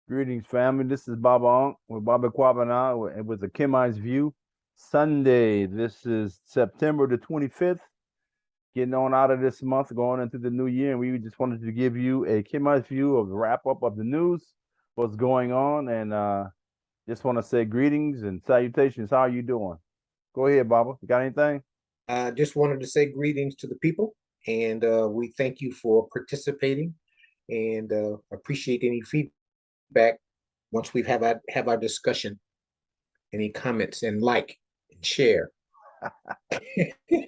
Greetings, family. This is Baba Ahnk with Baba Kwabena and with the Kemites View. Sunday. This is September the 25th. Getting on out of this month, going into the new year, and we just wanted to give you a Kemites view of the wrap up of the news, what's going on, and just want to say greetings and salutations. How are you doing? Go ahead, Baba. You got anything? Just wanted to say greetings to the people, and we thank you for participating, and appreciate any feedback once we have our discussion. Any comments and like and share.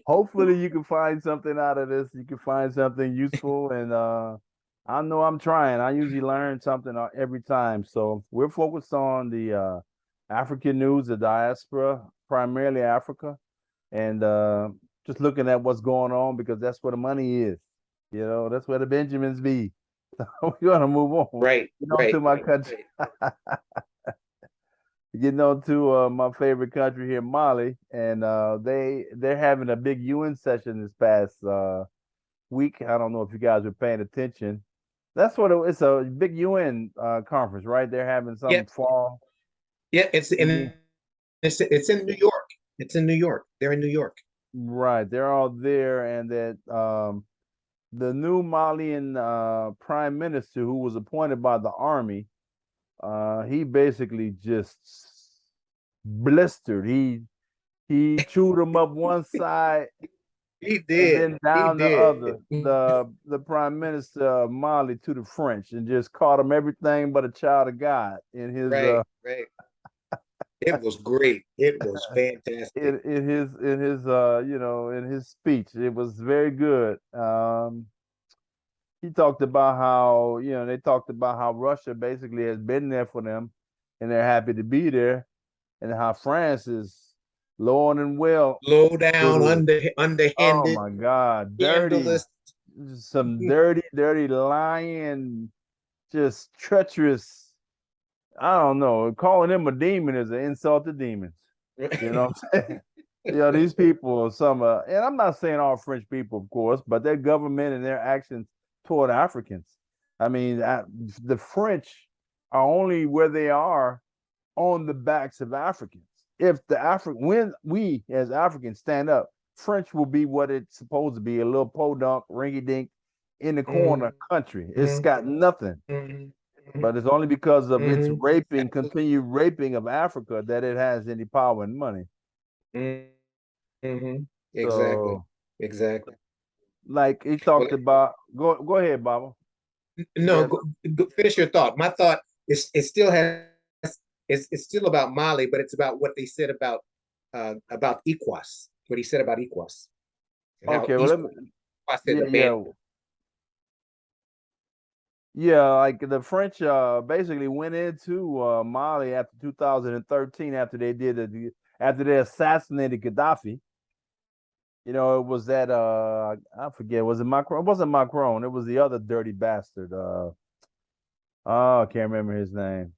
Hopefully you can find something out of this. You can find something useful, and I know I'm trying. I usually learn something every time. So we're focused on the African news, the diaspora, primarily Africa, and just looking at what's going on because that's where the money is. That's where the Benjamins be. So we're gonna move on. Right, Get on right, to my country. Getting on to my favorite country here, Mali, and they're having a big UN session this past week. I don't know if you guys are paying attention. That's what it's a big UN conference, right? They're having yeah, some fall. yeah. It's Yeah. in it's in New York. It's in New York. They're in New York. Right, they're all there, and that the new Malian prime minister who was appointed by the army, he basically just blistered. He chewed him up one side He and did. then He down the did. other. The prime minister of Mali to the French and just called him everything but a child of God in his Right, right. It was great. It was fantastic. in his speech. It was very good. He talked about how, they talked about how Russia basically has been there for them and they're happy to be there, and how France is low and well, Low down, little, oh underhanded, my God, dirty, scandalous. some dirty, dirty lying, just treacherous. I don't know. Calling him a demon is an insult to demons. You know what I'm saying? These people are some, and I'm not saying all French people, of course, but their government and their actions toward Africans. I mean, the French are only where they are on the backs of Africans. When we as Africans stand up, French will be what it's supposed to be, a little podunk, rinky dink in the corner country. It's Mm-hmm, got nothing. mm-hmm, But it's only because of its mm-hmm. continued raping of Africa that it has any power and money. Mm-hmm. Exactly. So, Exactly. like he Well, talked about, go ahead, Baba. You no, got finish your thought. My thought is it still has it's still about Mali, but it's about what they said about Equas, what he said about Equas and how okay. Well, Equas has yeah, abandoned. yeah. Like the French basically went into Mali after 2013 after they assassinated Gaddafi. It was that I forget, was it Macron? It wasn't Macron, it was the other dirty bastard. Oh, I can't remember his name.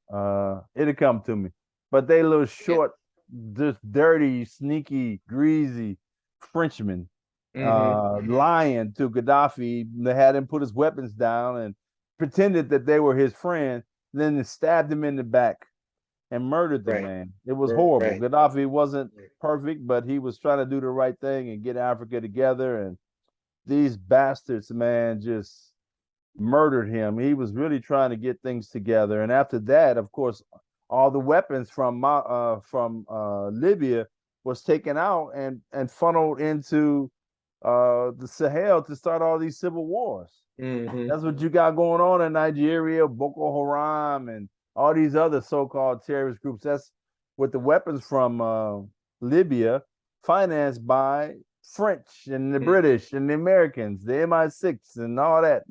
It'll come to me. But they little Yeah. short, just dirty, sneaky, greasy Frenchmen lying to Gaddafi. They had him put his weapons down and pretended that they were his friend, then they stabbed him in the back and murdered the Right. man. It was horrible. Right. Gaddafi wasn't perfect, but he was trying to do the right thing and get Africa together. And these bastards, man, just murdered him. He was really trying to get things together. And after that, of course, all the weapons from Libya was taken out and funneled into the Sahel to start all these civil wars. Mm-hmm. That's what you got going on in Nigeria, Boko Haram, and all these other so-called terrorist groups. That's with the weapons from Libya, financed by French and the British and the Americans, the MI6 and all that,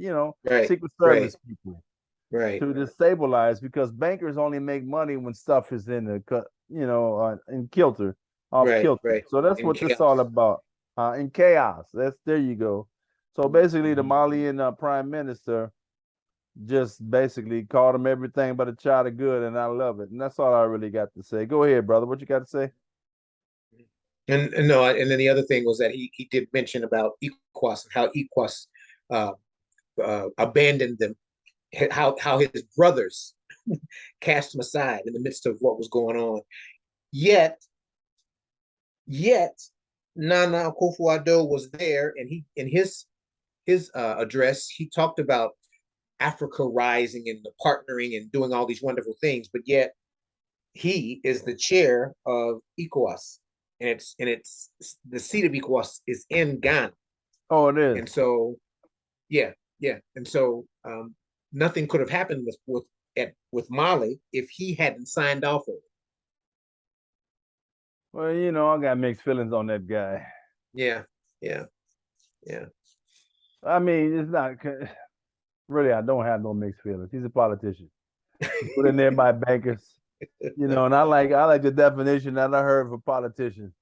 Right. Secret Right. Service people Right. to destabilize, because bankers only make money when stuff is in kilter, off Right. kilter. Right. So that's In what this all chaos. about. In chaos. There you go. So basically, the Malian prime minister just basically called him everything but a child of good, and I love it. And that's all I really got to say. Go ahead, brother. What you got to say? And no, and then the other thing was that he did mention about Equas and how Equas abandoned them, how his brothers cast him aside in the midst of what was going on. Yet Nana Akufo-Addo was there, and he in his address he talked about Africa rising and the partnering and doing all these wonderful things, but yet he is the chair of ECOWAS, and it's the seat of ECOWAS is in Ghana. Oh, it is. And so, yeah, and so nothing could have happened with Mali if he hadn't signed off on it. Well, you know, I got mixed feelings on that guy. Yeah. I mean, it's not really. I don't have no mixed feelings. He's a politician, put in there by bankers, you know. And I like the definition that I heard for politician.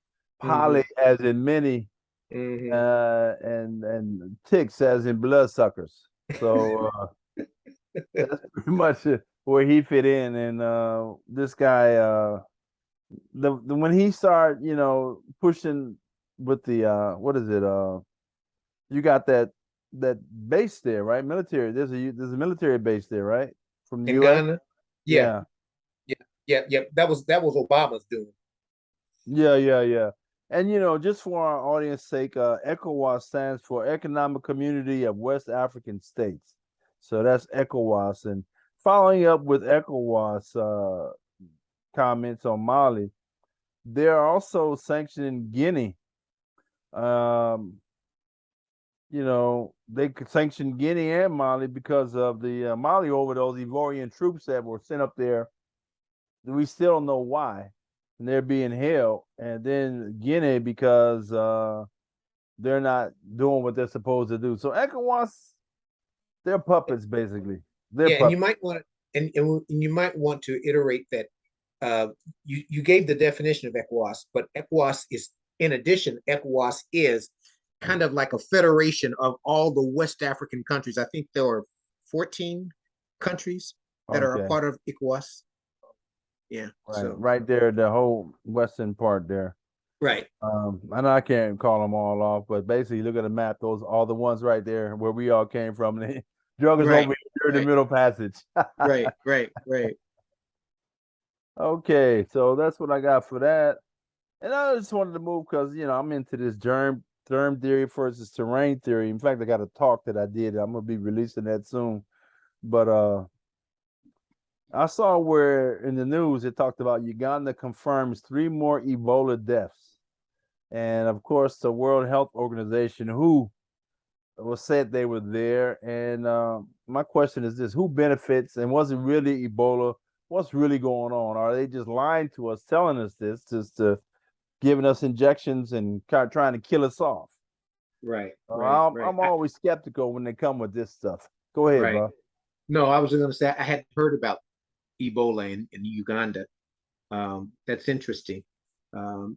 Poly as in many, and ticks as in bloodsuckers. So that's pretty much where he fit in. And this guy, the when he started, you know, pushing with the what is it? You got that base there, right? Military. There's a military base there, right? From the In U.S. Ghana, Yeah. yeah. That was Obama's doing. Yeah. And you know, just for our audience sake, ECOWAS stands for Economic Community of West African States. So that's ECOWAS. And following up with ECOWAS comments on Mali, they're also sanctioning Guinea. You know, they could sanction Guinea and Mali because of the Mali over those Ivorian troops that were sent up there. We still don't know why, and they're being held. And then Guinea because they're not doing what they're supposed to do. So ECOWAS, they're puppets basically. They're puppets. And you might want you might want to iterate that. You gave the definition of ECOWAS, but ECOWAS is, in addition, ECOWAS is kind of like a federation of all the West African countries. I think there are 14 countries that are a part of ECOWAS. Yeah. Right there, the whole western part there. Right. I know I can't call them all off, but basically, look at the map. Those are all the ones right there where we all came from. The drug is over here in the Middle Passage. Right. Okay, so that's what I got for that. And I just wanted to move because, you know, I'm into this germ theory versus terrain theory. In fact, I got a talk that I did. I'm gonna be releasing that soon. But I saw where in the news it talked about Uganda confirms 3 more Ebola deaths. And of course, the World Health Organization, who was said they were there. And my question is this: who benefits? And was it really Ebola? What's really going on? Are they just lying to us, telling us this, just to giving us injections and trying to kill us off? Right. I'm always skeptical when they come with this stuff. Go ahead, bro. No, I was going to say I had heard about Ebola in Uganda. That's interesting.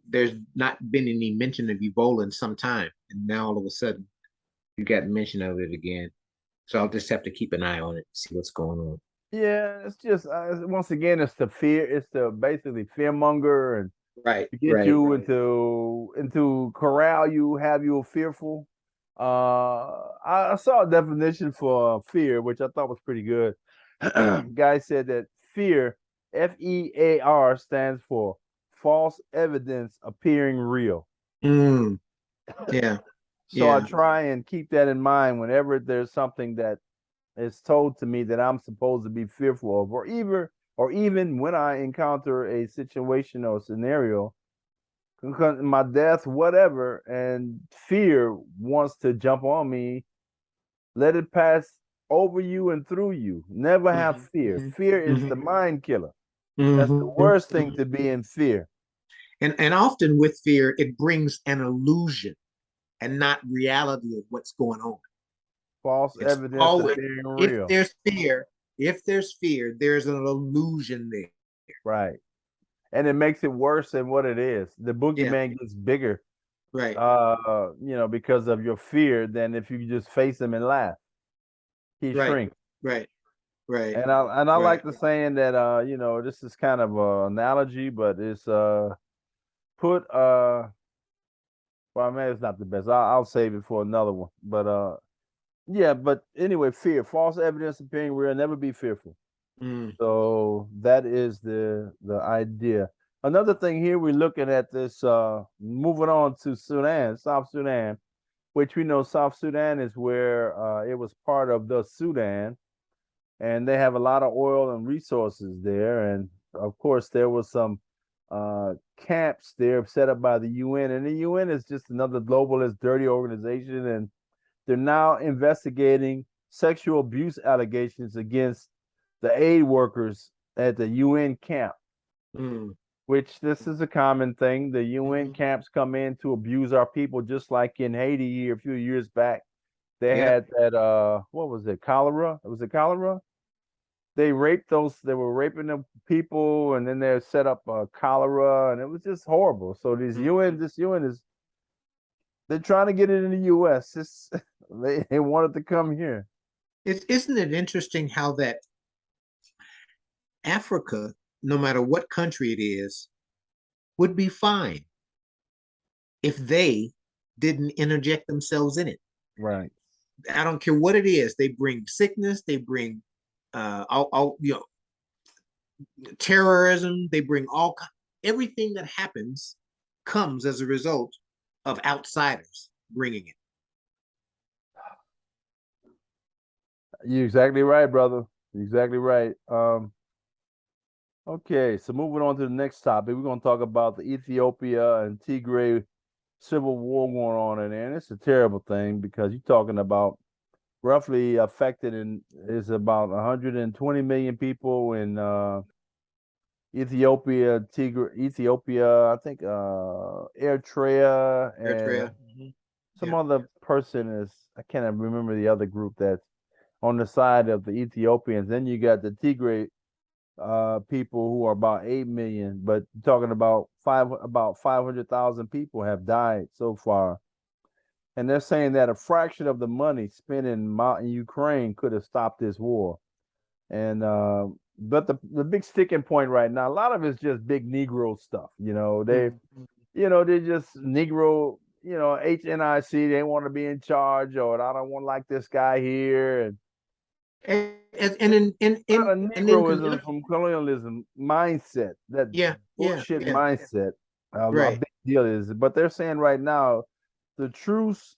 There's not been any mention of Ebola in some time, and now all of a sudden you got mention of it again. So I'll just have to keep an eye on it, see what's going on. Yeah, it's just once again, it's the fear. It's the basically fearmonger and to get you into corral you, have you fearful. I saw a definition for fear, which I thought was pretty good. Guy said that fear, FEAR, stands for false evidence appearing real. Yeah. So I try and keep that in mind whenever there's something that is told to me that I'm supposed to be fearful of, or even when I encounter a situation or scenario, my death, whatever, and fear wants to jump on me, let it pass over you and through you. Never have fear. Fear is the mind killer. That's the worst thing, to be in fear. And often with fear, it brings an illusion and not reality of what's going on. False evidence of being real. If there's fear, there's an illusion there. Right. And it makes it worse than what it is. The boogeyman gets bigger. Right. You know, because of your fear than if you just face him and laugh. He shrinks. Right. And I like the saying that you know, this is kind of an analogy, but it's well, maybe it's not the best. I'll save it for another one. But yeah, but anyway, fear, false evidence appearing real, never be fearful. Mm. So that is the idea. Another thing here, we're looking at this, moving on to Sudan, South Sudan, which we know South Sudan is where it was part of the Sudan, and they have a lot of oil and resources there. And of course, there was some camps there set up by the UN, and the UN is just another globalist, dirty organization, and they're now investigating sexual abuse allegations against the aid workers at the UN camp, Mm. which this is a common thing. The UN Mhm. camps come in to abuse our people, just like in Haiti a few years back. They Yep. had that what was it, cholera? Was it cholera? They were raping the people, and then they set up cholera, and it was just horrible. So Mhm. this UN is, they're trying to get it in the US. They wanted to come here. Isn't it interesting how that Africa, no matter what country it is, would be fine if they didn't interject themselves in it. Right. I don't care what it is. They bring sickness. They bring terrorism. They bring everything that happens comes as a result of outsiders bringing it. You're exactly right, brother. You're exactly right. Okay, so moving on to the next topic, we're going to talk about the Ethiopia and Tigray civil war going on in there. And it's a terrible thing because you're talking about roughly affected in is about 120 million people in Ethiopia, I think Eritrea, and Eritrea. Mhm. some Yeah. other person is, I can't remember the other group that's on the side of the Ethiopians. Then you got the Tigray people who are about 8 million, but talking about 500,000 people have died so far. And they're saying that a fraction of the money spent in Ukraine could have stopped this war. And but the big sticking point right now, a lot of it's just big Negro stuff. Mhm. They're just Negro, HNIC, they want to be in charge, or I don't want like this guy here. And And a lot of in Negroism conjunction. from colonialism mindset, that Yeah. Yeah. bullshit Yeah. mindset. A Right. big deal is, but they're saying right now the truce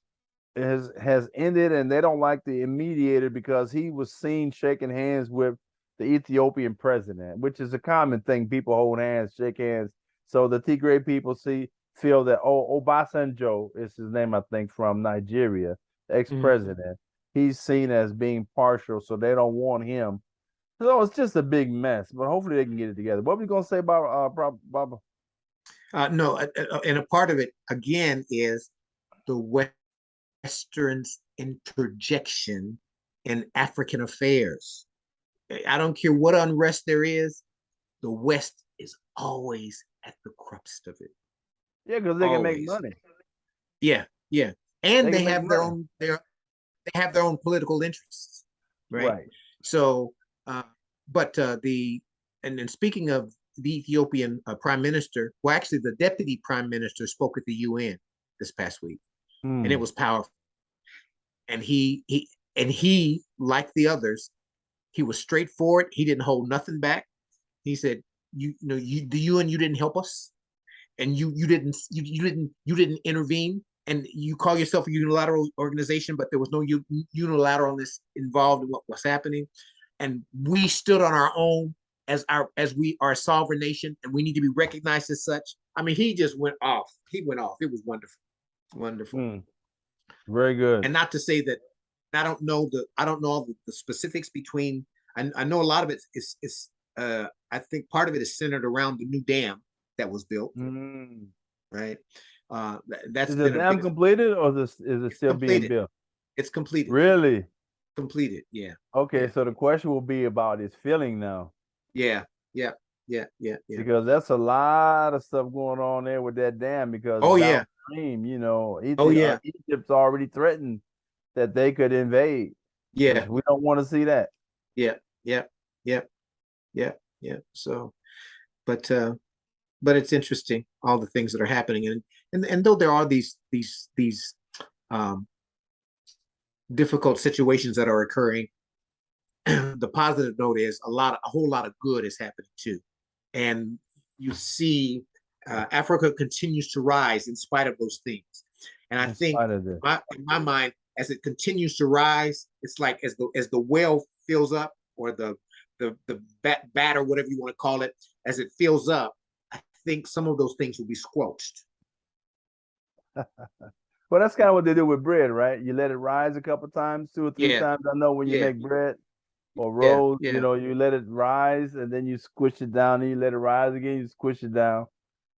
has ended, and they don't like the mediator because he was seen shaking hands with the Ethiopian president, which is a common thing. People hold hands, shake hands. So the Tigray people feel that, Obasanjo is his name, I think, from Nigeria, Mhm. ex-president. He's seen as being partial, so they don't want him. So it's just a big mess. But hopefully they can get it together. What were you gonna say about Baba? No, and a part of it again is the Western's interjection in African affairs. I don't care what unrest there is, the West is always at the crux of it. Yeah, because they can make Always. money. Yeah, yeah. And They can make money. they have their own political interests, right? Right. So, uh, but the and then speaking of the Ethiopian prime minister, well, actually, the deputy prime minister spoke at the UN this past week, and it Hmm. was powerful. And he like the others, he was straightforward. He didn't hold nothing back. He said, the UN, you didn't help us, and you didn't intervene, and you call yourself a unilateral organization, but there was no unilateralness involved in what was happening, and we stood on our own as we are a sovereign nation, and we need to be recognized as such. I mean, he just went off. He went off. It was wonderful, wonderful. Hmm. Very good. And not to say that I don't know all the specifics between. I know a lot of it is I think part of it is centered around the new dam that was built, Hmm. right? That's Is the been a dam big. completed, or is it It's still being completed. built? It's completed. Really? Completed. Yeah. Okay, Yeah. so the question will be about its filling now, Yeah. Yeah. Yeah. Yeah. Yeah. because that's a lot of stuff going on there with that dam. Because Oh yeah. downstream, Oh yeah. Egypt's already threatened that they could invade, which Yeah. we don't want to see that. Yeah. Yeah. Yeah. Yeah. Yeah. So, but uh, but it's interesting all the things that are happening, and though there are these um difficult situations that are occurring, the positive note is a whole lot of good is happening too. And you see Africa continues to rise in spite of those things. And I In think spite of this. in my mind, as it continues to rise, it's like as the well fills up, or the batter, whatever you want to call it, as it fills up, I think some of those things will be squelched. Well, that's kind of what they do with bread, right? You let it rise a couple times, 2 or 3 Yeah, times. I know when you yeah, make bread or yeah, rolls, yeah, you let it rise and then you squish it down, and you let it rise again, you squish it down.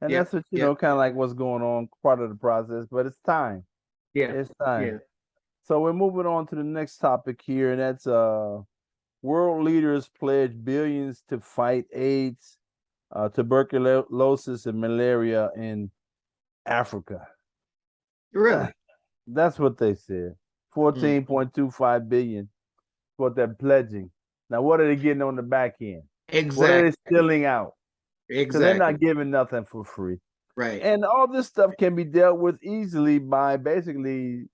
And yeah, that's what, yeah, kind of like what's going on, part of the process, but it's time. yeah, It's time. yeah. So we're moving on to the next topic here, and that's world leaders pledge billions to fight AIDS, tuberculosis, and malaria in Africa. Really? That's what they said. 14.25 billion what they're pledging. Now, what are they getting on the back end? What are they Exactly. stealing out? Because they're not Exactly. giving nothing for free. Right. And all this stuff can be dealt with easily by basically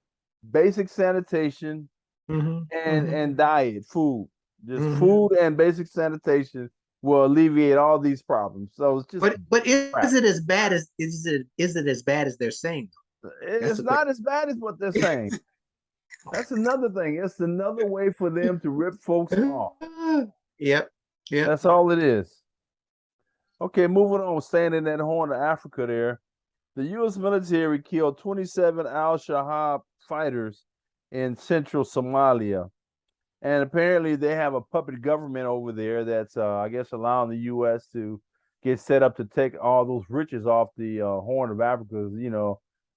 basic sanitation and diet, food. Just food and basic sanitation will alleviate all these problems. So it's just But crap. is it as bad as as bad as they're saying? That's It's the question. not as bad as what they're saying. That's another thing. It's another way for them to rip folks off. Yep. Yep. That's all it is. Okay, moving on, staying in that Horn of Africa there. The U.S. military killed 27 al-Shabaab fighters in central Somalia. And apparently they have a puppet government over there that's, I guess, allowing the U.S. to get set up to take all those riches off the Horn of Africa.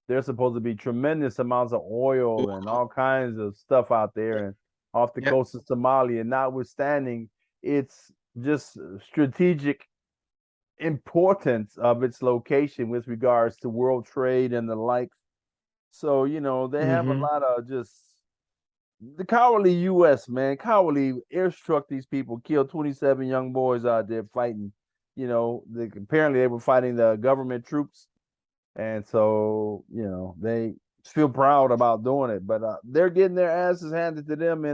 There's supposed to be tremendous amounts of oil and all kinds of stuff out there and off the Yep. coast of Somalia, notwithstanding its just strategic importance of its location with regards to world trade and the likes. So, they have a lot of just the cowardly U.S., man, cowardly airstruck these people, killed 27 young boys out there fighting. Apparently they were fighting the government troops. And so, they feel proud about doing it, but they're getting their asses handed to them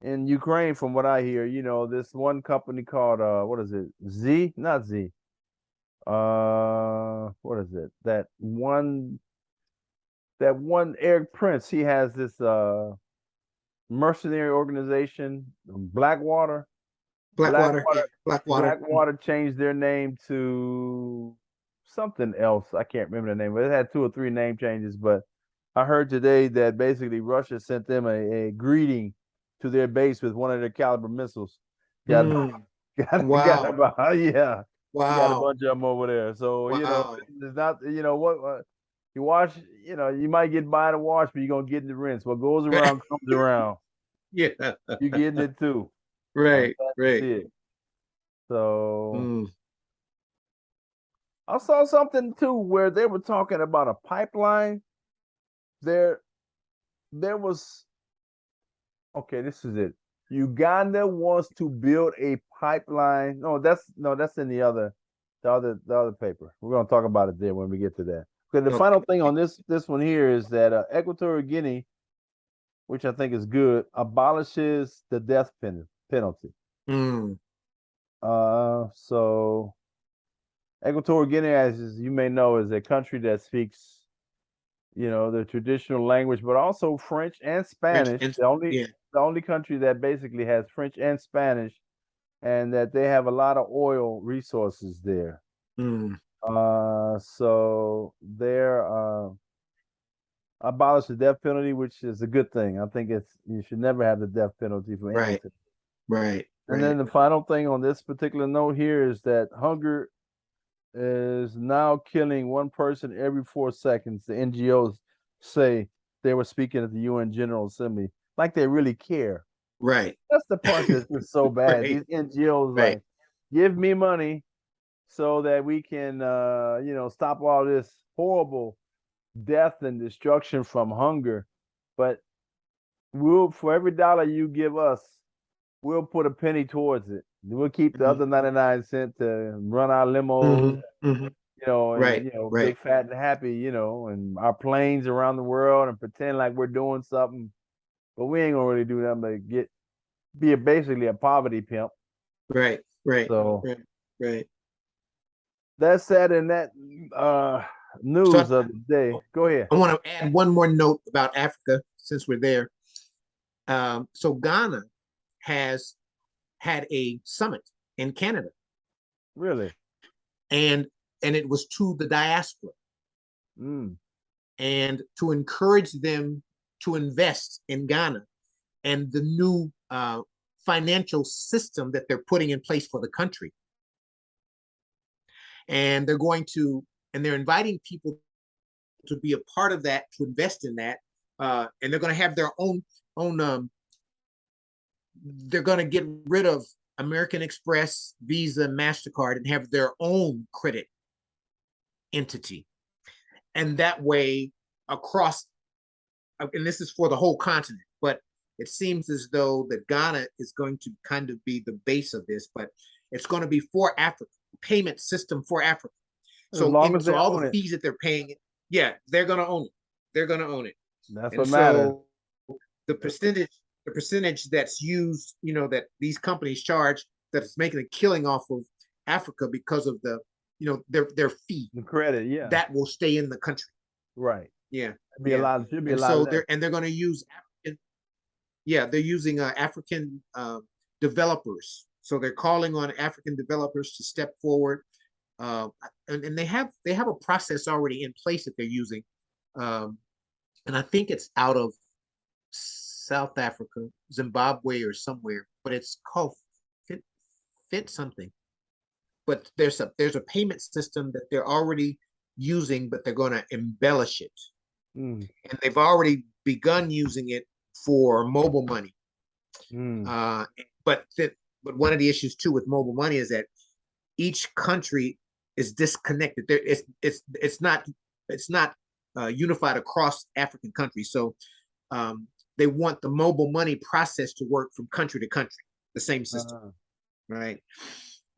in Ukraine, from what I hear. This one company called what is it? Z? Not Z. What is it? That one Eric Prince, he has this mercenary organization, Blackwater. Blackwater. Yeah. Blackwater Blackwater. Blackwater changed their name to something else. I can't remember the name, but it had 2 or 3 name changes. But I heard today that basically Russia sent them a greeting to their base with one of their caliber missiles. Got Wow. about yeah. Got a Wow. bunch of them over there. So Wow. it's not what you watch. You might get by to watch, but you're gonna get in the rinse. What goes around comes around. Yeah. You're getting it too. I'm Right. glad to Right. see it. So I saw something too where they were talking about a pipeline. There was okay. This is it. Uganda wants to build a pipeline. That's in the other paper. We're gonna talk about it there when we get to that. Okay, the final thing on this one here is that Equatorial Guinea, which I think is good, abolishes the death penalty. So Equatorial Guinea, as you may know, is a country that speaks, the traditional language, but also French and Spanish. The only country that basically has French and Spanish, and that they have a lot of oil resources there. So they're abolish the death penalty, which is a good thing. I think you should never have the death penalty for anything. Right. And then the final thing on this particular note here is that hunger is now killing one person every 4 seconds. The NGOs say they were speaking at the UN General Assembly, like they really care. Right. That's the part that's just so bad. These NGOs like, give me money so that we can, stop all this horrible death and destruction from hunger. But for every dollar you give us, we'll put a penny towards it. We'll keep the other 99 cents to run our limos, big fat and happy, and our planes around the world and pretend like we're doing something, but we ain't gonna really do nothing but get be basically a poverty pimp. Right, right, So right, right. that's said in that So news of the day. Go ahead. I want to add one more note about Africa since we're there. So Ghana has had a summit in Canada, Really? and it was to the diaspora Mm. and to encourage them to invest in Ghana and the new financial system that they're putting in place for the country. And they're inviting people to be a part of that, to invest in that, and they're going to have their own. They're going to get rid of American Express, Visa, MasterCard, and have their own credit entity. And that way, across, and this is for the whole continent, but it seems as though that Ghana is going to kind of be the base of this, but it's going to be for Africa, payment system for Africa. As long as they so all own the it. fees that they're paying, yeah, they're going to own it. They're going to own it. That's And what matters. so the percentage that's used, that these companies charge, that's making a killing off of Africa because of the, their fee, The credit, yeah. that will stay in the country. Right. Yeah. Should be a lot less. They're going to use African, they're using African developers. So they're calling on African developers to step forward. And they have a process already in place that they're using. And I think it's out of South Africa, Zimbabwe, or somewhere, but it's called Fit something. But there's a payment system that they're already using, but they're going to embellish it. Mm. And they've already begun using it for mobile money. Mm. But one of the issues too with mobile money is that each country is disconnected. It's not unified across African countries. So they want the mobile money process to work from country to country, the same system, right?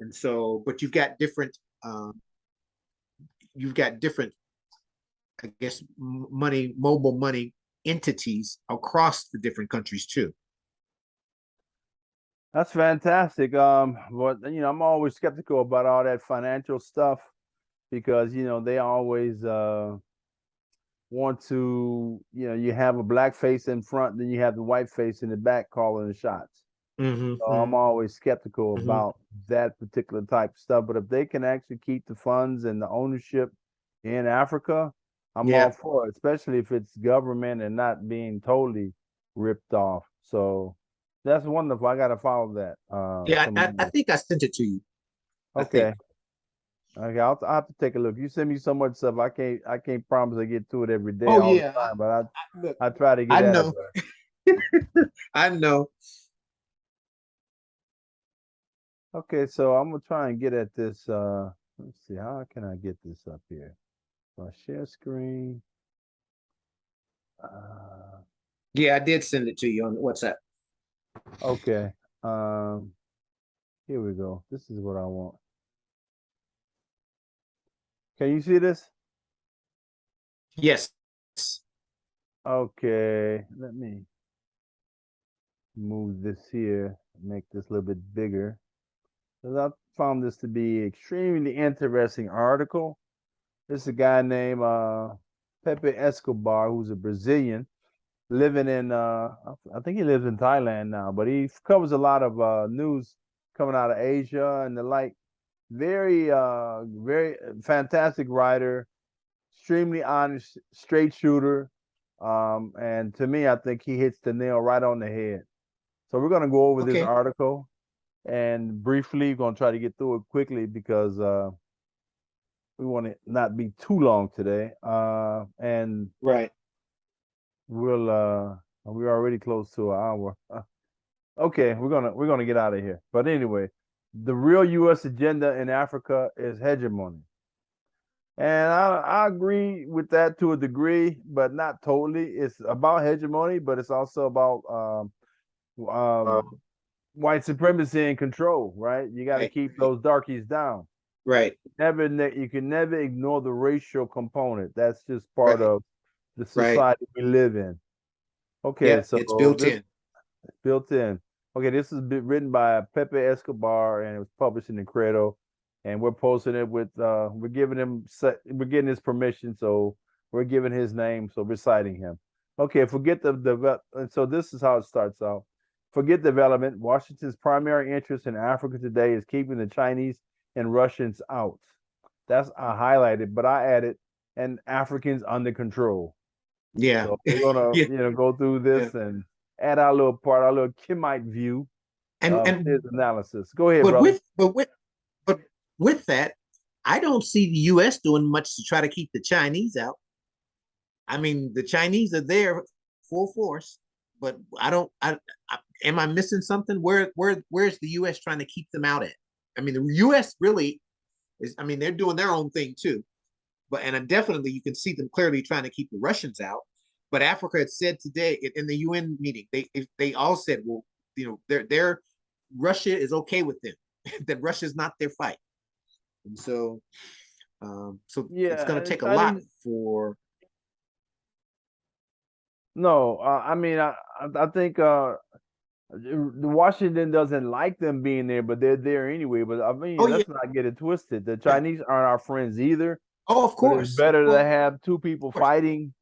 And so, but you've got different, I guess, mobile money entities across the different countries too. That's fantastic. But I'm always skeptical about all that financial stuff because they always want to, you have a black face in front, then you have the white face in the back calling the shots. Mm-hmm, So I'm always skeptical about that particular type of stuff. But if they can actually keep the funds and the ownership in Africa, I'm all for it, especially if it's government and not being totally ripped off. So that's wonderful. I got to follow that. I think I sent it to you. Okay. Okay, I'll have to take a look. You send me so much stuff. I can't promise I get to it every day. Oh all yeah, the time, but I try to get I at know. it. I know. Okay, so I'm gonna try and get at this. Let's see, how can I get this up here? So I share screen. Yeah, I did send it to you on WhatsApp. Okay. Here we go. This is what I want. Can you see this? Yes. Okay, let me move this here, make this a little bit bigger. Because I found this to be extremely interesting article. This is a guy named Pepe Escobar, who's a Brazilian, living in I think he lives in Thailand now, but he covers a lot of news coming out of Asia and the like. Very very fantastic writer, extremely honest, straight shooter. And to me, I think he hits the nail right on the head. So we're gonna go over this article and briefly going to try to get through it quickly because we want to not be too long today. And right, we're already close to an hour. Okay, we're gonna get out of here. But anyway, the real U.S. agenda in Africa is hegemony, and I agree with that to a degree, but not totally. It's about hegemony, but it's also about white supremacy and control, right? You got to keep those darkies down. Right. You can never ignore the racial component. That's just part of the society we live in. Okay, so it's built in. It's built in. Okay, this is written by Pepe Escobar, and it was published in the Credo, and we're posting it with we're giving him we're getting his permission, so we're giving his name, so we're citing him. Okay, forget and so this is how it starts out. Forget development. Washington's primary interest in Africa today is keeping the Chinese and Russians out. That's I highlighted, but I added and Africans under control. Yeah. So we're gonna Yeah. go through Yeah. this and add our little part, our little Kemite view of his And analysis. Go ahead, but brother. with that, I don't see the US doing much to try to keep the Chinese out. I mean, the Chinese are there full force, but am I missing something? Where's the US trying to keep them out at? I mean, the US really is, I mean, they're doing their own thing too. But and definitely you can see them clearly trying to keep the Russians out. But Africa had said today in the UN meeting, they all said, well, you know, their Russia is okay with them, that Russia is not their fight. And so so it's Yeah, going to take a lot Chinese. for. No, I mean, I think Washington doesn't like them being there, but they're there anyway. But I Oh mean, yeah, let's not get it twisted. The yeah. Chinese aren't our friends either, Oh, of but it's course, better to well, have two people of course, fighting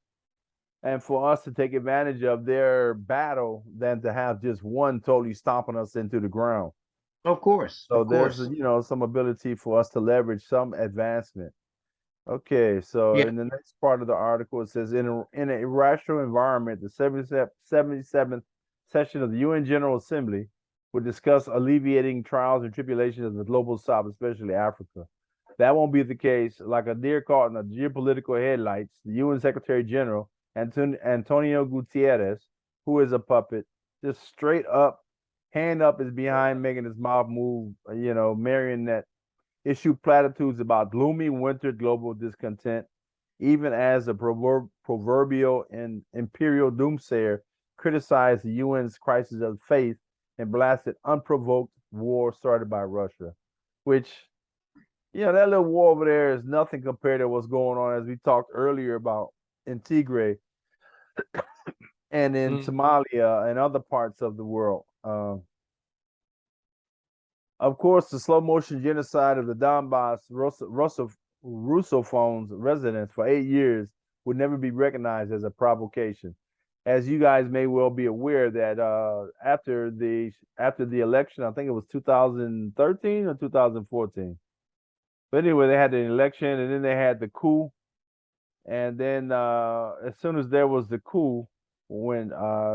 and for us to take advantage of their battle than to have just one totally stomping us into the ground. of course, So of there's course. some ability for us to leverage some advancement. Okay, so Yeah. in the next part of the article, it says in an irrational environment, the 77th session of the UN General Assembly would discuss alleviating trials and tribulations of the global south, especially Africa. That won't be the case. Like a deer caught in a geopolitical headlights, the UN Secretary General Antonio Gutierrez, who is a puppet, just straight up, hand up is behind making his mouth move, marionette issue platitudes about gloomy winter global discontent, even as the proverbial and imperial doomsayer criticized the UN's crisis of faith and blasted unprovoked war started by Russia, which, that little war over there is nothing compared to what's going on, as we talked earlier about in Tigray and in Mm. Somalia and other parts of the world. Of course, the slow motion genocide of the Donbass Russophones residents for 8 years would never be recognized as a provocation. As you guys may well be aware, that after the election, I think it was 2013 or 2014. But anyway, they had the election, and then they had the coup, and then as soon as there was the coup, when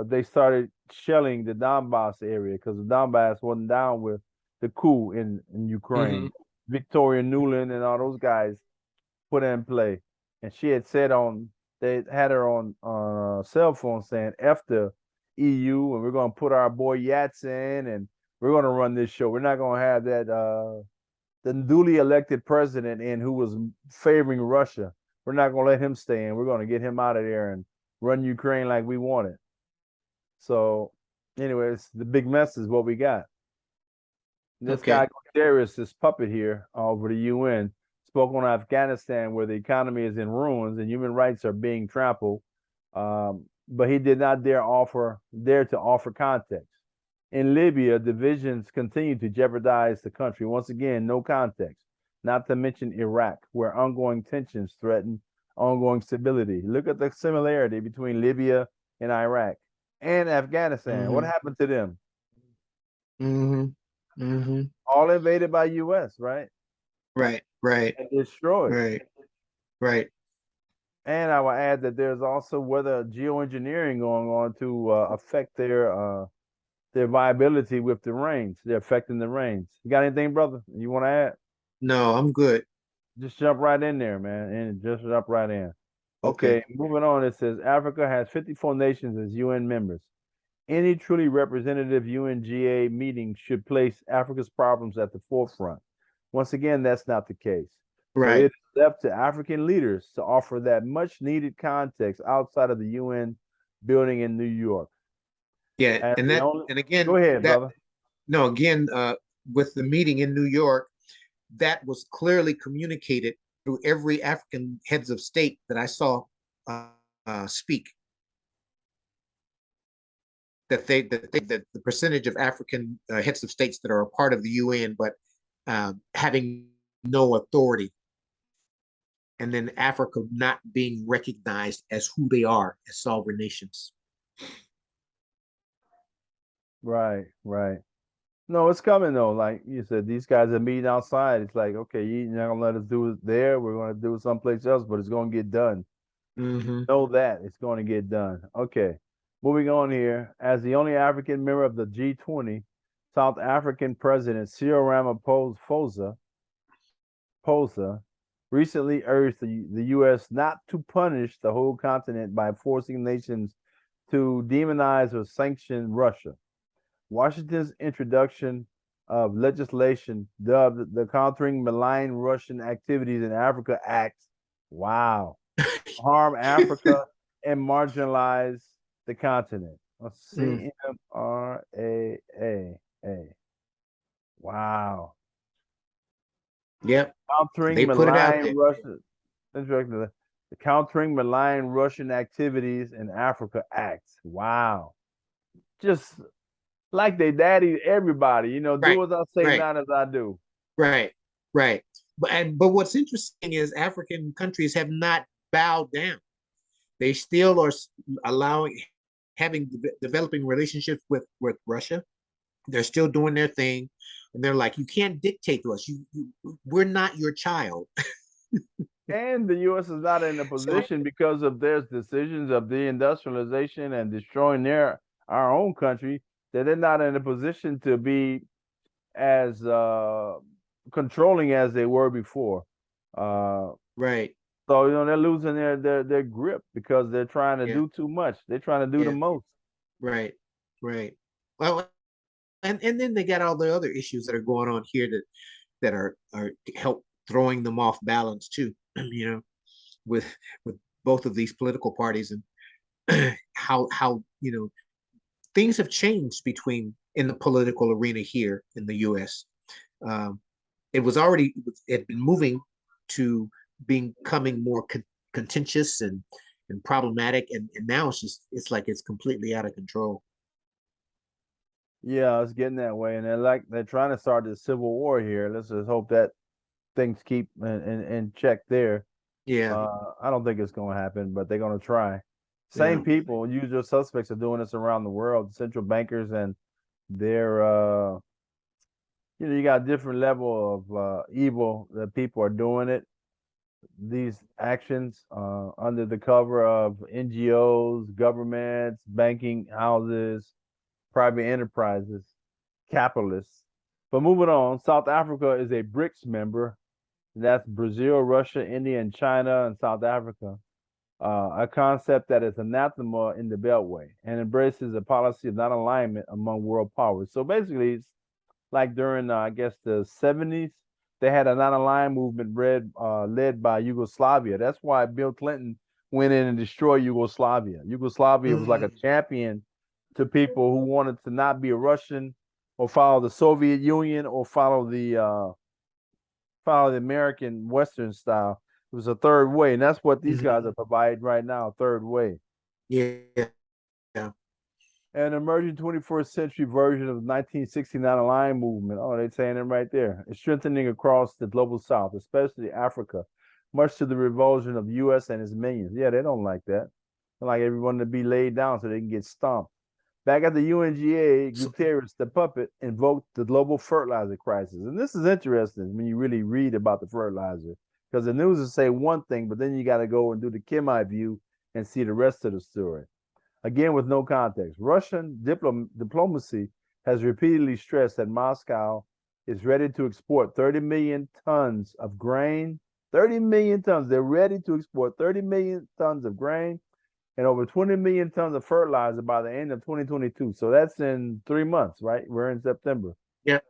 they started shelling the Donbass area because the Donbass wasn't down with the coup in Hmm. Ukraine. Victoria Nuland and all those guys put in play, and she had said they had her on a cell phone saying "F the EU" and we're gonna put our boy Yats in and we're gonna run this show. We're not gonna have that the duly elected president in who was favoring Russia. We're not going to let him stay in. We're going to get him out of there and run Ukraine like we wanted. So, anyways, the big mess is what we got. This guy, Okay. Guterres, this puppet here over the UN, spoke on Afghanistan where the economy is in ruins and human rights are being trampled. But he did not dare to offer context. In Libya, divisions continue to jeopardize the country. Once again, no context. Not to mention Iraq, where ongoing tensions threaten ongoing stability. Look at the similarity between Libya and Iraq and Afghanistan. What Hmm. happened to them? Hmm. Hmm. All invaded by US, right? Right, right, And destroyed. right, right. And I will add that there's also weather geoengineering going on to affect their viability with the rains. They're affecting the rains. You got anything, brother? You want to add? No, I'm good. Just jump right in there, man, and just jump right in. Okay. Okay, moving on. It says Africa has 54 nations as UN members. Any truly representative UNGA meeting should place Africa's problems at the forefront. Once again, that's not the case. So Right. it is up to African leaders to offer that much needed context outside of the UN building in New York. Yeah, And and the that only and again Go ahead, that brother. no again with the meeting in New York, that was clearly communicated through every African heads of state that I saw speak. that the percentage of African heads of states that are a part of the UN, but having no authority, and then Africa not being recognized as who they are as sovereign nations. Right, right. No, it's coming though. Like you said, these guys are meeting outside. It's like, okay, you're not gonna let us do it there. We're gonna do it someplace else, but it's gonna get done. Mm-hmm. Know that it's going to get done. Okay, moving on here. As the only African member of the G20, South African President Cyril Ramaphosa recently urged the U.S. not to punish the whole continent by forcing nations to demonize or sanction Russia. Washington's introduction of legislation dubbed the Countering Malign Russian Activities in Africa Act, wow, harm Africa and marginalize the continent. CMRAAA. Wow. Yep. Countering They put it out malign there. Russian. The Countering Malign Russian Activities in Africa Act. Wow. Just like they daddy everybody, Right. do as I say, Right. not as I do. Right. Right. But what's interesting is African countries have not bowed down. They still are allowing having developing relationships with Russia. They're still doing their thing, and they're like, you can't dictate to us. We're not your child. And the U.S. is not in a So position because of their decisions of deindustrialization and destroying our own country, that they're not in a position to be as controlling as they were before. Uh, right. so they're losing their grip because they're trying to Yeah. do too much. They're trying to do the Yeah. most. Right. Right. Well, and then they got all the other issues that are going on here that are help throwing them off balance too. You know, with with both of these political parties, and how things have changed between in the political arena here in the U.S. Um, it had been moving to becoming more contentious and problematic, and now it's like it's completely out of control. Yeah, it's getting that way, and they're trying to start this civil war here. Let's just hope that things keep in check there. Yeah, I don't think it's going to happen, but they're going to try. yeah, Same people, usual suspects, are doing this around the world. Central bankers and their, you got different level of evil that people are doing it. These actions under the cover of NGOs, governments, banking houses, private enterprises, capitalists. But moving on, South Africa is a BRICS member. That's Brazil, Russia, India, and China, and South Africa. A concept that is anathema in the Beltway and embraces a policy of non-alignment among world powers. So basically, it's like during, I guess, the 70s, they had a non-aligned movement led by Yugoslavia. That's why Bill Clinton went in and destroyed Yugoslavia. Yugoslavia was like a champion to people who wanted to not be a Russian or follow the Soviet Union or follow the American Western style. It was a third way, and that's what these guys are providing right now, third way. yeah, yeah. An emerging 21st century version of the 1969 Align movement. Oh, they're saying it right there. It's strengthening across the global south, especially Africa, much to the revulsion of the U.S. and its minions. Yeah, they don't like that. They like everyone to be laid down so they can get stomped. Back at the UNGA, Guterres, the puppet, invoked the global fertilizer crisis. And this is interesting when you really read about the fertilizer, because the news will say one thing, but then you got to go and do the Kemite view and see the rest of the story. Again, with no context. Russian diplomacy has repeatedly stressed that Moscow is ready to export 30 million tons of grain. 30 million tons. They're ready to export 30 million tons of grain and over 20 million tons of fertilizer by the end of 2022. So that's in 3 months, right? We're in September. Yep.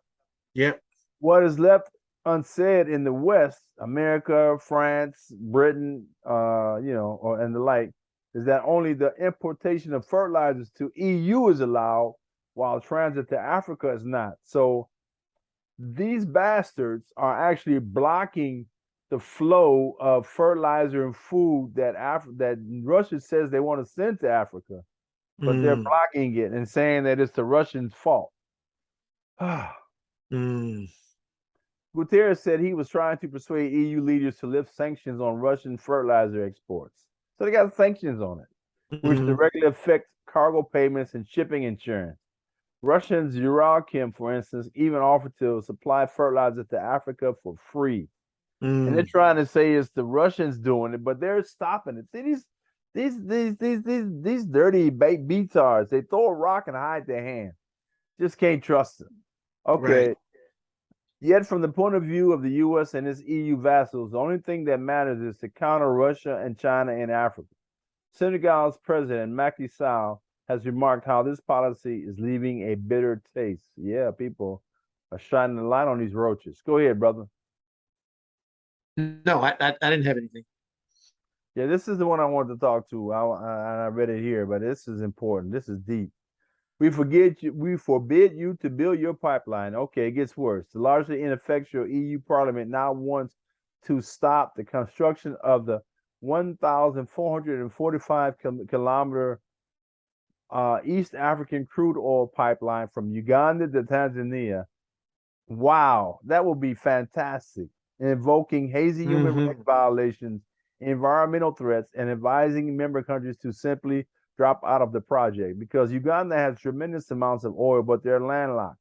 Yep. What is left unsaid in the West, America, France, Britain, and the like, is that only the importation of fertilizers to EU is allowed, while transit to Africa is not. So these bastards are actually blocking the flow of fertilizer and food that Russia says they want to send to Africa. but they're blocking it and saying that it's the Russians' fault. Guterres said he was trying to persuade EU leaders to lift sanctions on Russian fertilizer exports. So they got sanctions on it, which directly affect cargo payments and shipping insurance. Russians Uralchem, for instance, even offered to supply fertilizer to Africa for free. And they're trying to say it's the Russians doing it, but they're stopping it. See, these dirty beatards, they throw a rock and hide their hand. Just can't trust them. Okay. Right. Yet, from the point of view of the U.S. and its EU vassals, the only thing that matters is to counter Russia and China in Africa. Senegal's president, Macky Sall, has remarked how this policy is leaving a bitter taste. Yeah, people are shining the light on these roaches. Go ahead, brother. No, I didn't have anything. Yeah, this is the one I wanted to talk to. I read it here, but this is important. This is deep. We forbid you to build your pipeline. Okay, it gets worse. The largely ineffectual EU Parliament now wants to stop the construction of the 1,445 kilometer East African crude oil pipeline from Uganda to Tanzania. Wow, that will be fantastic. Invoking hazy human rights violations, environmental threats, and advising member countries to simply drop out of the project, because Uganda has tremendous amounts of oil, but they're landlocked.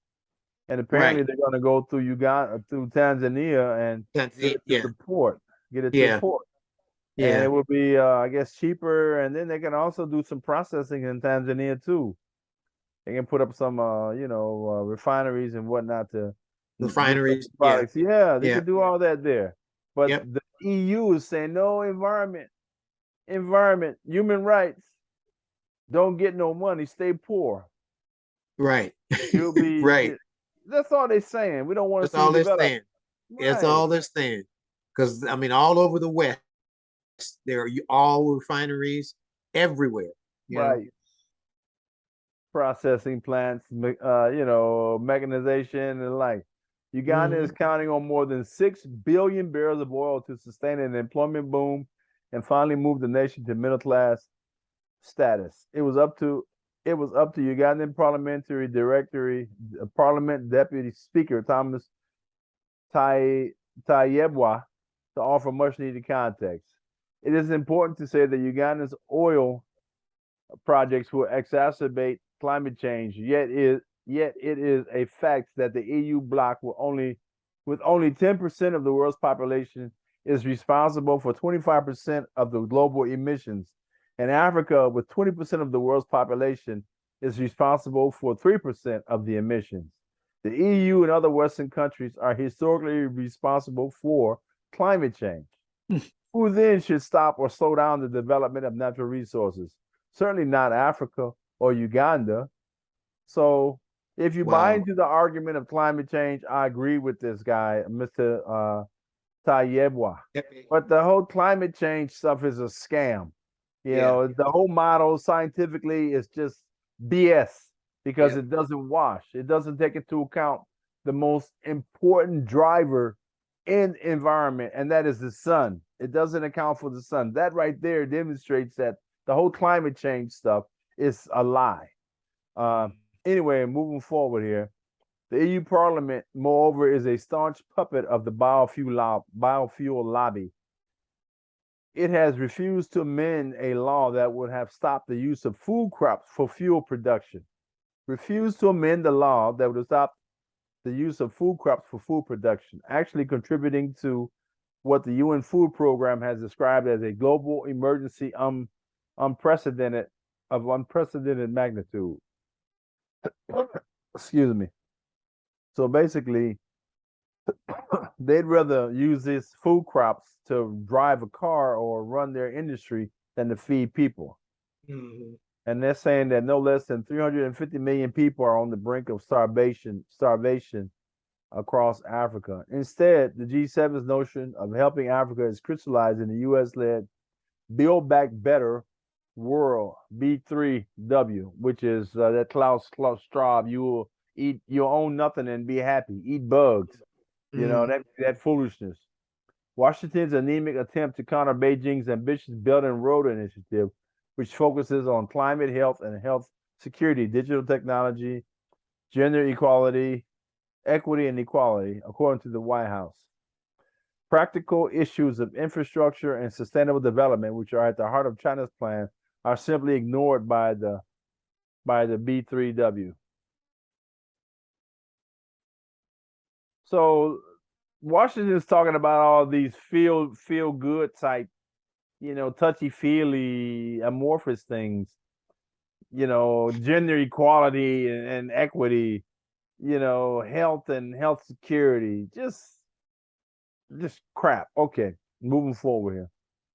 And apparently they're going to go through through Tanzania and get it to the port. Get it to the port. And it will be, I guess, cheaper. And then they can also do some processing in Tanzania too. They can put up some, refineries and whatnot to refineries. Products. Yeah, they can do all that there. But the EU is saying no, environment, human rights. Don't get no money, stay poor. Right. You'll be right. That's all they're saying. We don't want to see all they're develop. saying. Right. That's all they're saying. Because I mean, all over the West, there are all refineries everywhere. Right. Processing plants, mechanization and the like. Uganda is counting on more than 6 billion barrels of oil to sustain an employment boom and finally move the nation to middle class status. It was up to Ugandan Parliament Deputy Speaker Thomas Tayebwa to offer much needed context. It is important to say that Uganda's oil projects will exacerbate climate change, yet it is a fact that the EU bloc with only 10% of the world's population is responsible for 25% of the global emissions. And Africa, with 20% of the world's population, is responsible for 3% of the emissions. The EU and other Western countries are historically responsible for climate change. Who then should stop or slow down the development of natural resources? Certainly not Africa or Uganda. So if you buy into the argument of climate change, I agree with this guy, Mr. Tayebwa. But the whole climate change stuff is a scam. You know, the whole model scientifically is just BS because it doesn't wash. It doesn't take into account the most important driver in environment, and that is the sun. It doesn't account for the sun. That right there demonstrates that the whole climate change stuff is a lie. Anyway, moving forward here, the EU Parliament, moreover, is a staunch puppet of the biofuel lobby. It has refused to amend a law that would have stopped the use of food crops for fuel production. Refused to amend the law that would have stopped the use of food crops for food production, actually contributing to what the UN Food Program has described as a global emergency unprecedented magnitude. Excuse me. So basically, they'd rather use these food crops to drive a car or run their industry than to feed people. And they're saying that no less than 350 million people are on the brink of starvation across Africa. Instead, the G7's notion of helping Africa is crystallized in the US-led Build Back Better World, B3W, which is that Klaus Schwab, you'll own nothing and be happy, eat bugs. You know, that foolishness. Washington's anemic attempt to counter Beijing's ambitious Belt and Road Initiative which focuses on climate health and health security, digital technology, gender equality, equity, and equality, according to the White House. Practical issues of infrastructure and sustainable development, which are at the heart of China's plan, are simply ignored by the B3W. So Washington's talking about all these feel good type, touchy feely amorphous things, gender equality and equity, health and health security, just crap. Okay, moving forward here.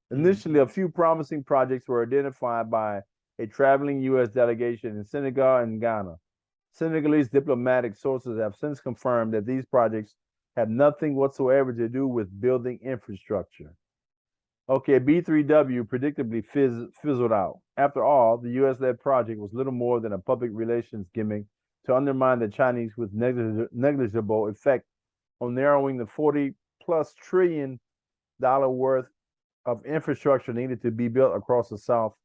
Initially, a few promising projects were identified by a traveling U.S. delegation in Senegal and Ghana. Senegalese diplomatic sources have since confirmed that these projects have nothing whatsoever to do with building infrastructure. Okay, B3W predictably fizzled out. After all, the U.S.-led project was little more than a public relations gimmick to undermine the Chinese with negligible effect on narrowing the $40+ trillion worth of infrastructure needed to be built across the South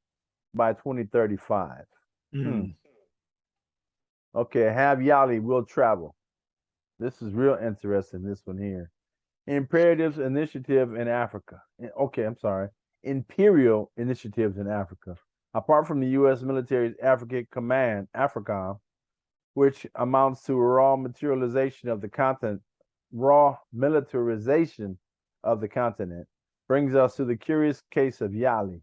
by 2035. Okay, have Yali will travel. This is real interesting, this one here. Imperatives Initiative in Africa. Okay, I'm sorry. Imperial Initiatives in Africa. Apart from the U.S. military's African Command, AFRICOM, which amounts to raw militarization of the continent, brings us to the curious case of Yali,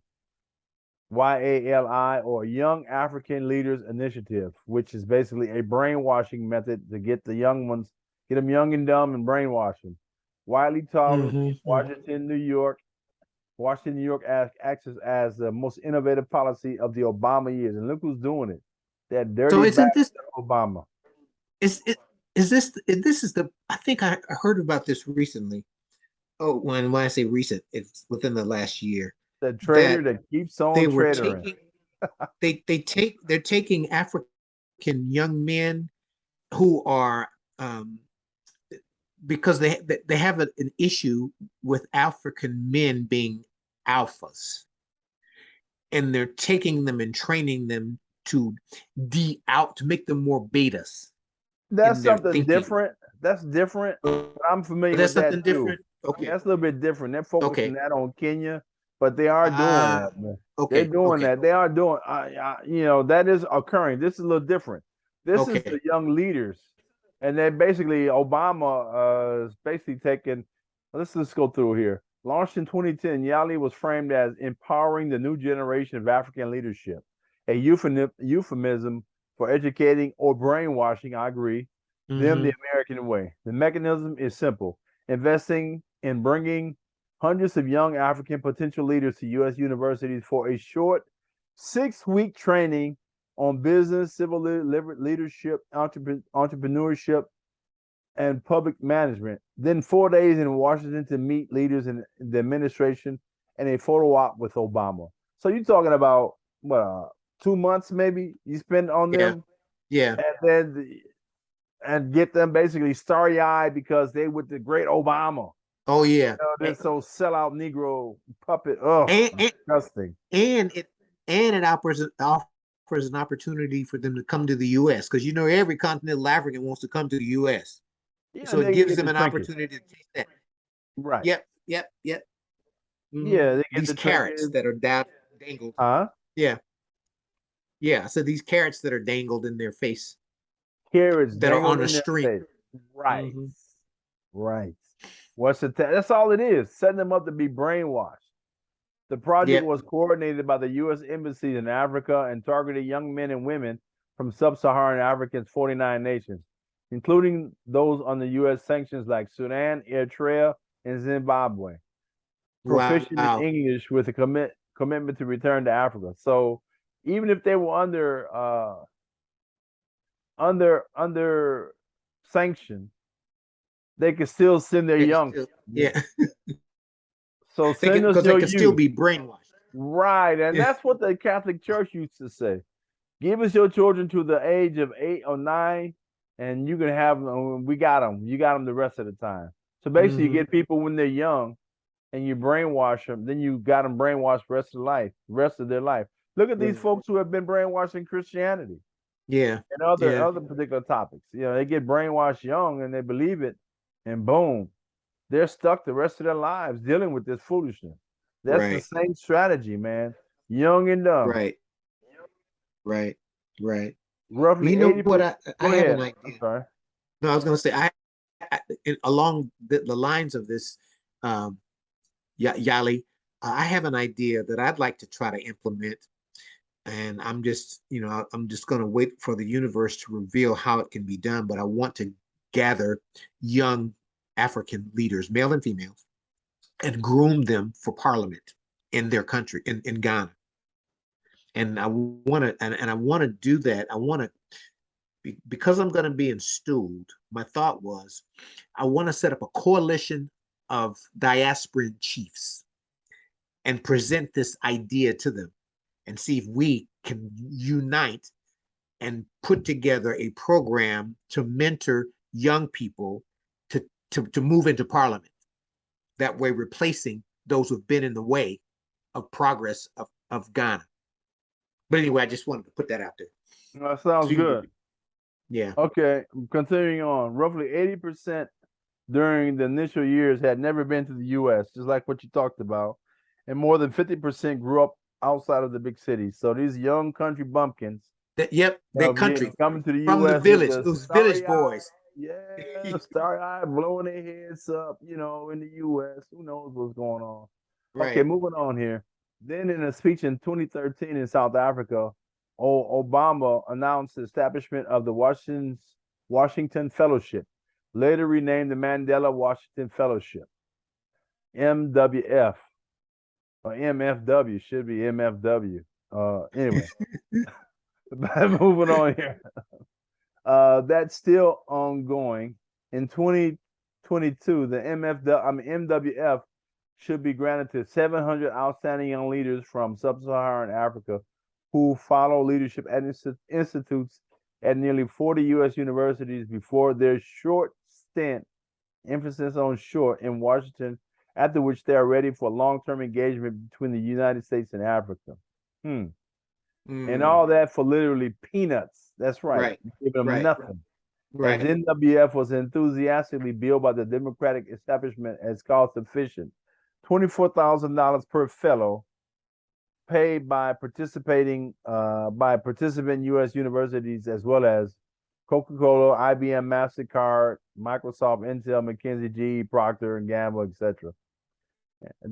YALI, or Young African Leaders Initiative, which is basically a brainwashing method to get the young ones, get them young and dumb and brainwash them. Widely touted, Washington, New York acts as the most innovative policy of the Obama years, and look who's doing it. That dirty so isn't this Obama? Is this the? I think I heard about this recently. Oh, when I say recent, it's within the last year. The traitor that keeps on traitoring. They're taking African young men who are because they have an issue with African men being alphas, and they're taking them and training them to make them more betas. That's something different. That's different. But I'm familiar with that too. Different? Okay, that's a little bit different. They're focusing that on Kenya, but they are doing that. Man. Okay, they're doing that. They are doing. That is occurring. This is a little different. This is the young leaders, and then basically Obama is basically taking. Let's just go through here. Launched in 2010, Yali was framed as empowering the new generation of African leadership, a euphemism for educating or brainwashing, I agree, them the American way. The mechanism is simple: investing in bringing hundreds of young African potential leaders to U.S. universities for a short 6-week training on business, civil leadership, entrepreneurship, and public management. Then 4 days in Washington to meet leaders in the administration and a photo op with Obama. So you're talking about, 2 months maybe you spend on them? Yeah. And get them basically starry-eyed because they with the great Obama. Oh yeah. They're so sellout Negro puppet. Oh, disgusting. And it offers an opportunity for them to come to the U.S. because every continental African wants to come to the U.S. Yeah, so it gives them an opportunity to taste that. Right. Yep. Yeah, these carrots that are dangled. Yeah. So these carrots that are dangled in their face. Carrots that are on a string. Right. Right. That's all it is, setting them up to be brainwashed. The project was coordinated by the U.S. embassies in Africa and targeted young men and women from sub-Saharan Africa's 49 nations, including those under U.S. sanctions like Sudan, Eritrea, and Zimbabwe. Proficient in English with a commitment to return to Africa. So even if they were under sanction, they could still send their young. So send us your youth. Because they can still be brainwashed. Right, and that's what the Catholic Church used to say. Give us your children to the age of 8 or 9, and you can have them. We got them. You got them the rest of the time. So basically, you get people when they're young, and you brainwash them. Then you got them brainwashed the rest of their life. Look at these Right. folks who have been brainwashed in Christianity Yeah. and other Yeah. other particular topics. They get brainwashed young and they believe it, and boom, they're stuck the rest of their lives dealing with this foolishness. That's the Right. same strategy, man. Young and dumb. Right. Right. Right. Well, Roughly you know 80%. what? I Go have an ahead. I'm idea. sorry. No, I was going to say along the lines of this, um, Yali, I have an idea that I'd like to try to implement, and I'm just going to wait for the universe to reveal how it can be done. But I want to gather young African leaders, male and female, and groom them for parliament in their country, in Ghana. And I want to, and I want to do that. I want to, because I'm going to be installed. My thought was, I want to set up a coalition of diasporan chiefs and present this idea to them and see if we can unite and put together a program to mentor young people to move into parliament. That way, replacing those who've been in the way of progress of Ghana. But anyway, I just wanted to put that out there. That sounds So good. Yeah. Okay, continuing on. Roughly 80% during the initial years had never been to the U.S., just like what you talked about, and more than 50% grew up outside of the big cities. So these young country bumpkins, Yep, they country coming to the from the U.S. with village, the those village boys. starry-eyed, blowing their heads up, in the U.S. Who knows what's going on? Okay, Right. moving on here. Then in a speech in 2013 in South Africa, Obama announced the establishment of the Washington Fellowship, later renamed the Mandela Washington Fellowship, MWF, or MFW, should be MFW. Anyway, moving on here. That's still ongoing. In 2022, the MWF should be granted to 700 outstanding young leaders from sub-Saharan Africa who follow leadership at institutes at nearly 40 U.S. universities before their short stint, emphasis on short, in Washington, after which they are ready for long-term engagement between the United States and Africa. And all that for literally peanuts. That's right. Right. Giving them Right. nothing. Right. As NWF was enthusiastically billed by the Democratic establishment as cost efficient, $24,000 per fellow, paid by participant U.S. universities as well as Coca-Cola, IBM, MasterCard, Microsoft, Intel, McKinsey, GE, Procter and Gamble, etc.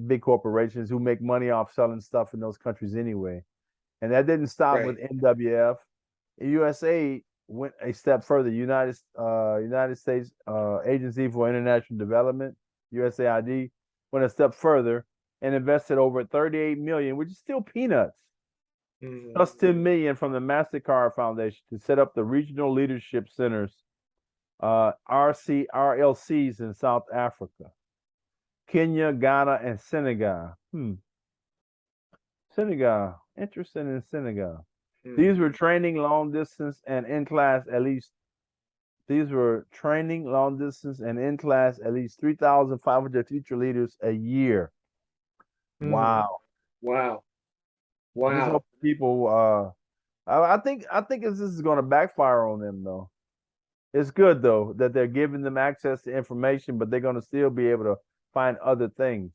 Big corporations who make money off selling stuff in those countries anyway. And that didn't stop with NWF. USA went a step further. United States Agency for International Development, USAID, went a step further and invested over 38 million, which is still peanuts, plus 10 million from the MasterCard Foundation to set up the regional leadership centers, RLCs in South Africa, Kenya, Ghana, and Senegal. Senegal, interested in Senegal. These were training long distance and in class at least. These were training long distance and in class at least 3,500 future leaders a year. Wow. Wow. Just Wow. hope people. I think this is going to backfire on them though. It's good though that they're giving them access to information, but they're going to still be able to find other things.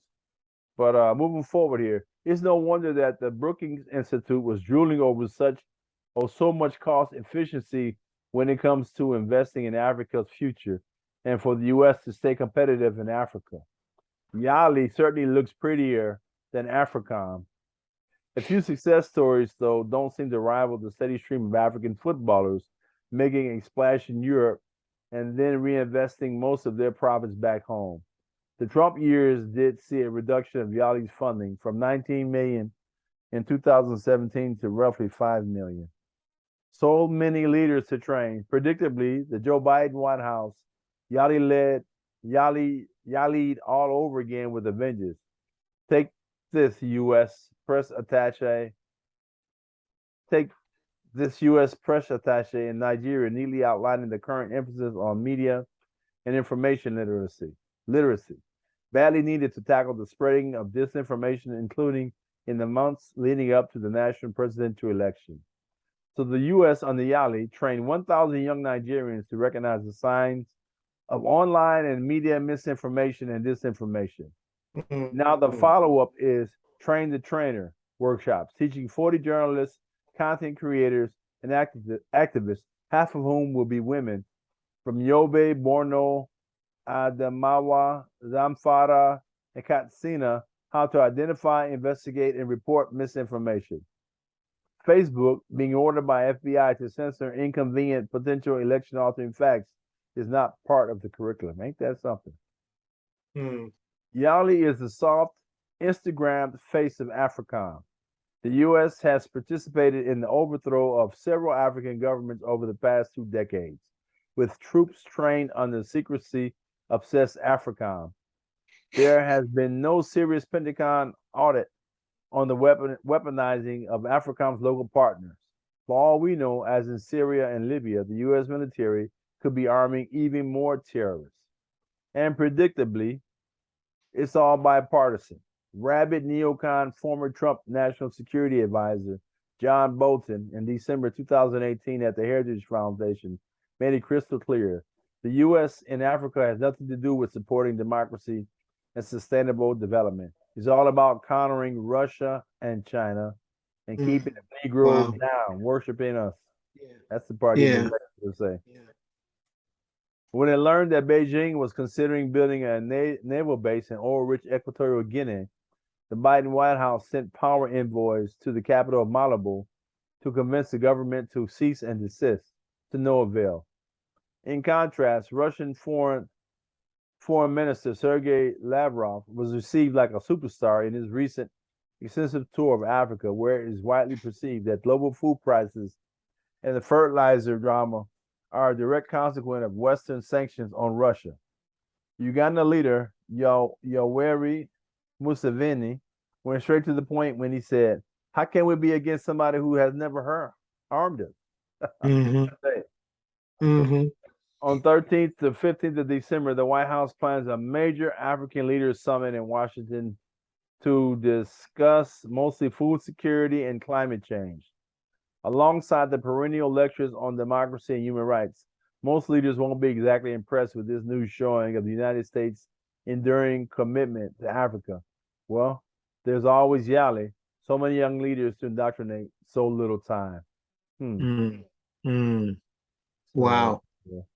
But moving forward here, it's no wonder that the Brookings Institute was drooling over so much cost efficiency when it comes to investing in Africa's future and for the U.S. to stay competitive in Africa. Yali certainly looks prettier than Africom. A few success stories, though, don't seem to rival the steady stream of African footballers making a splash in Europe and then reinvesting most of their profits back home. The Trump years did see a reduction of Yali's funding from 19 million in 2017 to roughly 5 million. So many leaders to train. Predictably, the Joe Biden White House, Yali'd all over again with a vengeance. Take this, U.S. press attaché. Take this U.S. press attaché in Nigeria, neatly outlining the current emphasis on media and information literacy, badly needed to tackle the spreading of disinformation, including in the months leading up to the national presidential election. So the U.S. under Yali trained 1,000 young Nigerians to recognize the signs of online and media misinformation and disinformation. Now the follow-up is Train the Trainer workshops, teaching 40 journalists, content creators, and activists, half of whom will be women, from Yobe, Borno, Adamawa, Zamfara, and Katsina, how to identify, investigate, and report misinformation. Facebook, being ordered by FBI to censor inconvenient potential election altering facts, is not part of the curriculum. Ain't that something? Yali is the soft, Instagrammed face of Afrikaans. The U.S. has participated in the overthrow of several African governments over the past 2 decades, with troops trained under secrecy-obsessed Afrikaans. There has been no serious Pentagon audit on the weaponizing of Afrikaans local partners. For all we know, as in Syria and Libya, the U.S. military could be arming even more terrorists. And predictably, it's all bipartisan. Rabid neocon former Trump National Security Advisor John Bolton in December 2018 at the Heritage Foundation made it crystal clear the U.S. in Africa has nothing to do with supporting democracy and sustainable development. It's all about countering Russia and China and keeping the Negroes down, worshiping us. That's the part he would say. When it learned that Beijing was considering building a naval base in oil-rich Equatorial Guinea, the Biden White House sent power envoys to the capital of Malabo to convince the government to cease and desist, to no avail. In contrast, Russian Foreign Minister Sergei Lavrov was received like a superstar in his recent extensive tour of Africa, where it is widely perceived that global food prices and the fertilizer drama are a direct consequence of Western sanctions on Russia. Uganda leader Yoweri Museveni went straight to the point when he said, "How can we be against somebody who has never harmed us?" On 13th to 15th of December, the White House plans a major African leaders summit in Washington to discuss mostly food security and climate change. Alongside the perennial lectures on democracy and human rights, most leaders won't be exactly impressed with this new showing of the United States' enduring commitment to Africa. Well, there's always Yali, so many young leaders to indoctrinate, so little time. Wow. So,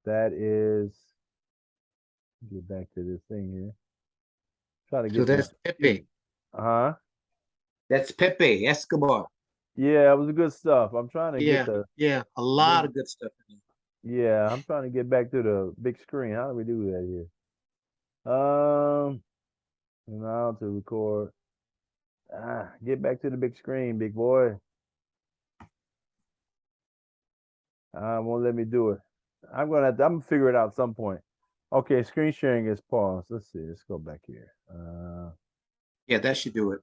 that is, get back to this thing here. Try to get So that's Pepe. That's Pepe, Escobar. Yeah, it was good stuff. I'm trying to get the a lot of good stuff in there. Yeah, I'm trying to get back to the big screen. How do we do that here? Now to record. Get back to the big screen, big boy. Won't let me do it. I'm gonna figure it out at some point. Okay, screen sharing is paused. Let's see. Let's go back here. Yeah, that should do it.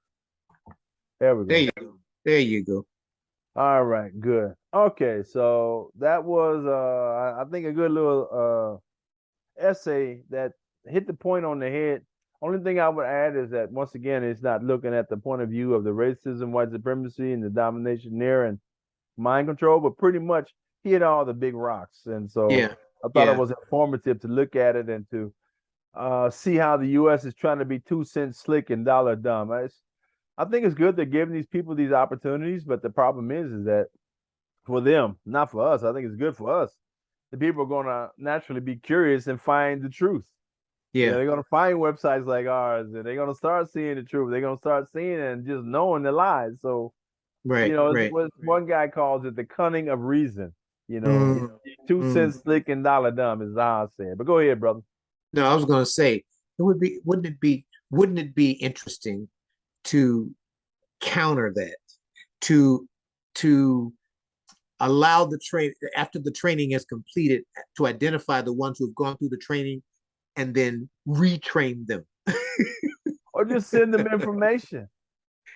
There we go. There you go. There you go. All right, good. Okay, so that was I think a good little essay that hit the point on the head. Only thing I would add is that once again, it's not looking at the point of view of the racism, white supremacy, and the domination there and mind control, but pretty much he hit all the big rocks. And so I thought it was informative to look at it and to see how the U.S. is trying to be 2 cents slick and dollar dumb. I think it's good they're giving these people these opportunities, but the problem is that for them, not for us. I think it's good for us. The people are going to naturally be curious and find the truth. Yeah, they're going to find websites like ours, and they're going to start seeing the truth. They're going to start seeing it and just knowing the lies. So, what one guy calls it the cunning of reason. 2 cents slick and dollar dumb is how I say it. But go ahead, brother. No, I was going to say wouldn't it be interesting to counter that, to allow the train after the training is completed to identify the ones who have gone through the training and then retrain them, or just send them information.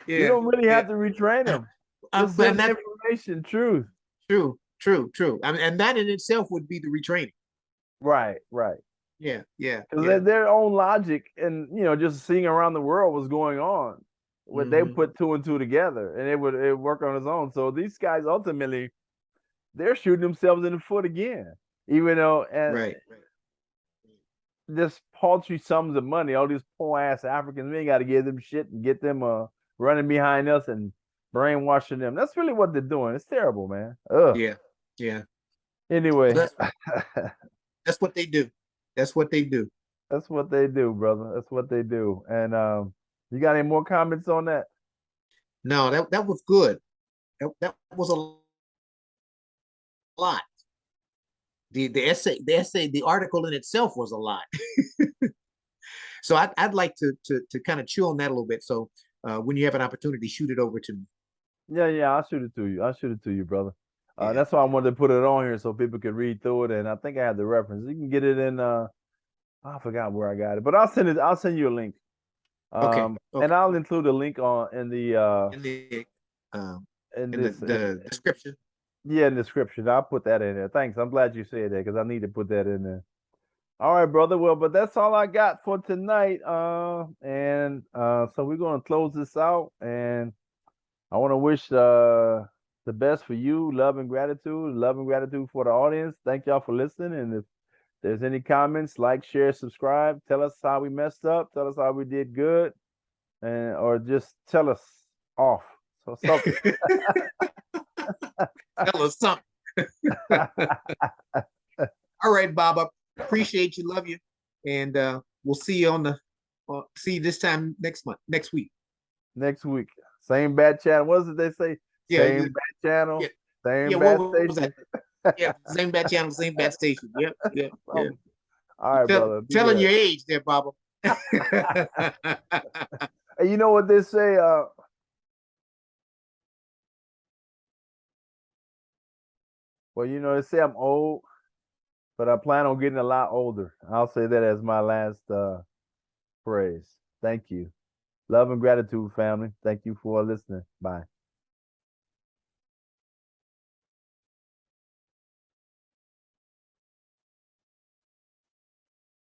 You don't really have to retrain them. Just send them information. True. I mean, and that in itself would be the retraining. Right. Yeah. Because their own logic and just seeing around the world what's going on. they put two and two together, and it would work on its own. So these guys ultimately, they're shooting themselves in the foot again, even though Right. this paltry sums of money, all these poor ass Africans, we ain't got to give them shit and get them running behind us and brainwashing them. That's really what they're doing. It's terrible, man. Ugh. Yeah. Anyway, that's what they do. That's what they do. That's what they do, brother. That's what they do. And you got any more comments on that? No, that was good. That was a lot. The essay, the article in itself was a lot. So I'd like to kind of chew on that a little bit. So when you have an opportunity, shoot it over to me. Yeah, I'll shoot it to you, brother. That's why I wanted to put it on here so people could read through it. And I think I have the reference. You can get it in I forgot where I got it, but I'll send you a link. Okay. And I'll include a link in the description. Yeah, in the description. I'll put that in there. Thanks. I'm glad you said that because I need to put that in there. All right, brother. Well, but that's all I got for tonight. So we're gonna close this out, and I want to wish the best for you. Love and gratitude for the audience. Thank y'all for listening. And if there's any comments, like, share, subscribe. Tell us how we messed up. Tell us how we did good, or just tell us off. So something. Tell us something. All right, Baba. Appreciate you. Love you. And we'll see you see you this time next week. Next week. Same bad channel. What is it they say? Same bad channel. Yeah. Same bad station. Yeah, same bad channel, same bad station. Yep. All right, brother. Telling your age there, Baba. Hey, you know what they say? Well, they say I'm old, but I plan on getting a lot older. I'll say that as my last phrase. Thank you. Love and gratitude, family. Thank you for listening. Bye.